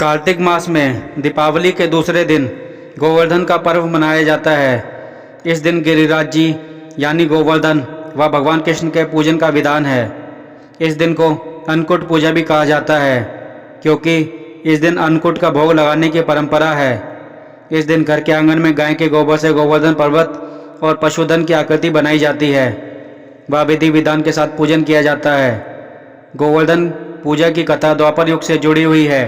कार्तिक मास में दीपावली के दूसरे दिन गोवर्धन का पर्व मनाया जाता है। इस दिन गिरिराज जी यानी गोवर्धन व भगवान कृष्ण के पूजन का विधान है। इस दिन को अन्नकूट पूजा भी कहा जाता है, क्योंकि इस दिन अन्नकूट का भोग लगाने की परंपरा है। इस दिन घर के आंगन में गाय के गोबर से गोवर्धन पर्वत और पशुधन की आकृति बनाई जाती है व विधि विधान के साथ पूजन किया जाता है। गोवर्धन पूजा की कथा द्वापर युग से जुड़ी हुई है,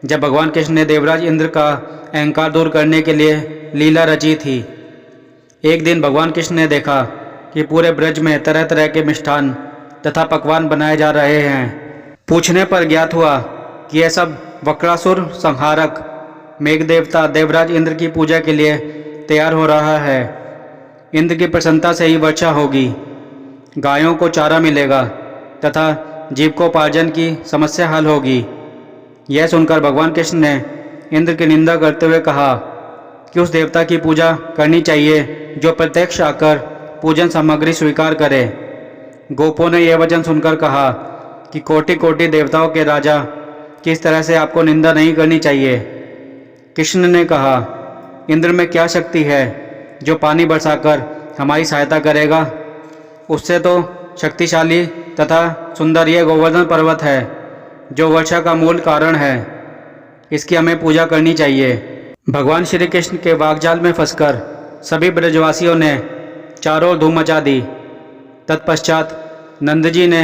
जब भगवान कृष्ण ने देवराज इंद्र का अहंकार दूर करने के लिए लीला रची थी। एक दिन भगवान कृष्ण ने देखा कि पूरे ब्रज में तरह तरह के मिष्ठान तथा पकवान बनाए जा रहे हैं। पूछने पर ज्ञात हुआ कि यह सब वक्रासुर संहारक मेघ देवता देवराज इंद्र की पूजा के लिए तैयार हो रहा है। इंद्र की प्रसन्नता से ही वर्षा होगी, गायों को चारा मिलेगा तथा जीविकोपार्जन की समस्या हल होगी। यह सुनकर भगवान कृष्ण ने इंद्र की निंदा करते हुए कहा कि उस देवता की पूजा करनी चाहिए जो प्रत्यक्ष आकर पूजन सामग्री स्वीकार करे। गोपों ने यह वचन सुनकर कहा कि कोटि कोटि देवताओं के राजा, किस तरह से आपको निंदा नहीं करनी चाहिए। कृष्ण ने कहा, इंद्र में क्या शक्ति है जो पानी बरसाकर हमारी सहायता करेगा। उससे तो शक्तिशाली तथा सुंदर यह गोवर्धन पर्वत है जो वर्षा का मूल कारण है। इसकी हमें पूजा करनी चाहिए। भगवान श्री कृष्ण के वाकजाल में फंसकर सभी ब्रजवासियों ने चारों ओर धूम मचा दी। तत्पश्चात नंद जी ने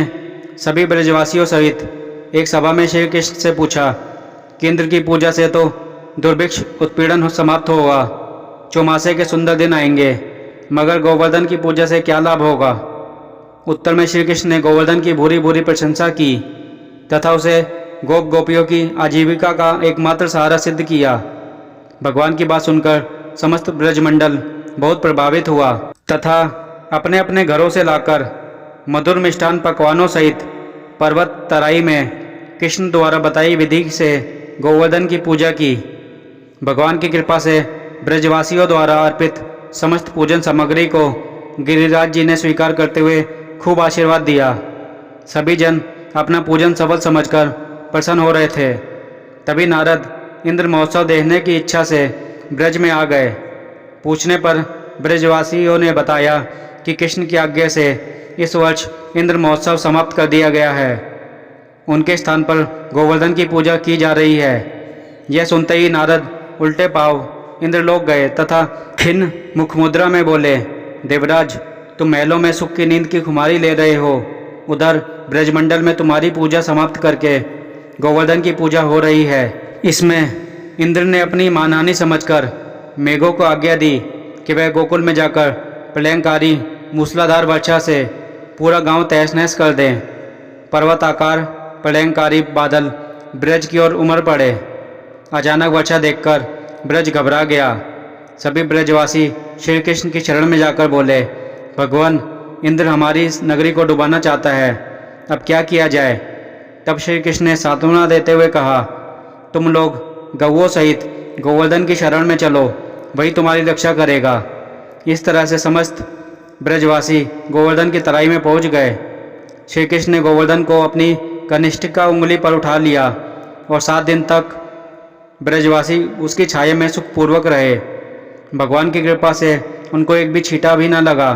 सभी ब्रजवासियों सहित एक सभा में श्री कृष्ण से पूछा कि इंद्र की पूजा से तो दुर्भिक्ष उत्पीड़न समाप्त होगा, चौमासे के सुंदर दिन आएंगे, मगर गोवर्धन की पूजा से क्या लाभ होगा। उत्तर में श्री कृष्ण ने गोवर्धन की भूरी भूरी प्रशंसा की तथा उसे गोप गोपियों की आजीविका का एकमात्र सहारा सिद्ध किया। भगवान की बात सुनकर समस्त ब्रजमंडल बहुत प्रभावित हुआ तथा अपने अपने घरों से लाकर मधुर मिष्ठान पकवानों सहित पर्वत तराई में कृष्ण द्वारा बताई विधि से गोवर्धन की पूजा की। भगवान की कृपा से ब्रजवासियों द्वारा अर्पित समस्त पूजन सामग्री को गिरिराज जी ने स्वीकार करते हुए खूब आशीर्वाद दिया। सभी जन अपना पूजन सफल समझकर प्रसन्न हो रहे थे। तभी नारद इंद्र महोत्सव देखने की इच्छा से ब्रज में आ गए। पूछने पर ब्रजवासियों ने बताया कि कृष्ण की आज्ञा से इस वर्ष इंद्र महोत्सव समाप्त कर दिया गया है। उनके स्थान पर गोवर्धन की पूजा की जा रही है। यह सुनते ही नारद उल्टे पांव इंद्रलोक गए तथा खिन्न मुख मुद्रा में बोले, देवराज, तुम महलों में सुख की नींद की खुमारी ले रहे हो, उधर ब्रजमंडल में तुम्हारी पूजा समाप्त करके गोवर्धन की पूजा हो रही है। इसमें इंद्र ने अपनी मानहानि समझकर मेघों को आज्ञा दी कि वह गोकुल में जाकर प्रलयंकारी मूसलाधार वर्षा से पूरा गांव तहस नहस कर दें। पर्वताकार प्रलयंकारी बादल ब्रज की ओर उमड़ पड़े। अचानक वर्षा देखकर ब्रज घबरा गया। सभी ब्रजवासी श्री कृष्ण की शरण में जाकर बोले, भगवान, इंद्र हमारी इस नगरी को डुबाना चाहता है, अब क्या किया जाए। तब श्री कृष्ण ने सांत्वना देते हुए कहा, तुम लोग गौओं सहित गोवर्धन की शरण में चलो, वही तुम्हारी रक्षा करेगा। इस तरह से समस्त ब्रजवासी गोवर्धन की तराई में पहुंच गए। श्री कृष्ण ने गोवर्धन को अपनी कनिष्ठिका उंगली पर उठा लिया और 7 दिन तक ब्रजवासी उसकी छाया में सुखपूर्वक रहे। भगवान की कृपा से उनको एक भी छींटा भी न लगा।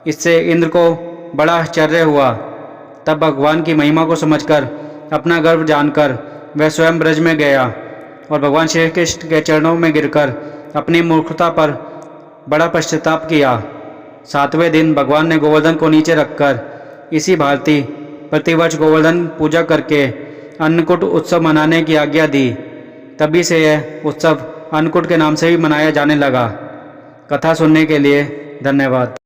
इससे इंद्र को बड़ा आश्चर्य हुआ। तब भगवान की महिमा को समझकर, अपना गर्व जानकर वह स्वयं ब्रज में गया और भगवान श्री कृष्ण के चरणों में गिरकर अपनी मूर्खता पर बड़ा पश्चाताप किया। 7वें दिन भगवान ने गोवर्धन को नीचे रखकर इसी भांति प्रतिवर्ष गोवर्धन पूजा करके अन्नकूट उत्सव मनाने की आज्ञा दी। तभी से यह उत्सव अन्नकूट के नाम से भी मनाया जाने लगा। कथा सुनने के लिए धन्यवाद।